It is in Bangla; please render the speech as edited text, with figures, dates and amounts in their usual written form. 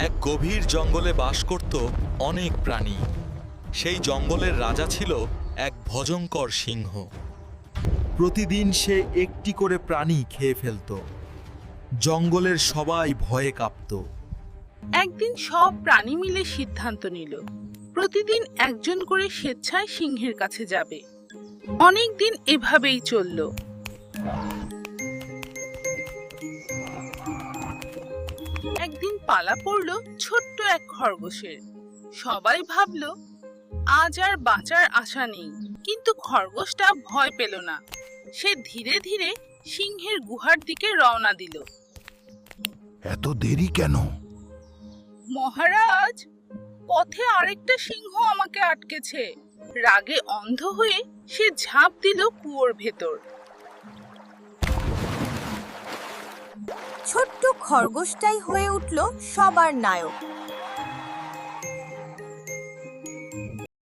এক গভীর জঙ্গলে বাস করত অনেক প্রাণী। সেই জঙ্গলের রাজা ছিল এক ভয়ঙ্কর সিংহ। প্রতিদিন সে একটি করে প্রাণী খেয়ে ফেলত। জঙ্গলের সবাই ভয়ে কাঁপত। একদিন সব প্রাণী মিলে সিদ্ধান্ত নিল প্রতিদিন একজন করে স্বেচ্ছায় সিংহের কাছে যাবে। অনেক দিন এভাবেই চলল। একদিন পালা পড়ল ছোট্ট এক খরগোশের। সবাই ভাবল আজ আর বাঁচার আশা নেই, কিন্তু খরগোশটা ভয় পেল না। সে ধীরে ধীরে সিংহের গুহার দিকে রওনা দিল। এত দেরি কেন? মহারাজ, পথে আরেকটা সিংহ আমাকে আটকেছে। রাগে অন্ধ হয়ে সে ঝাঁপ দিল কুয়োর ভেতর। ছোট্ট খরগোশটাই হয়ে উঠল সবার নায়ক।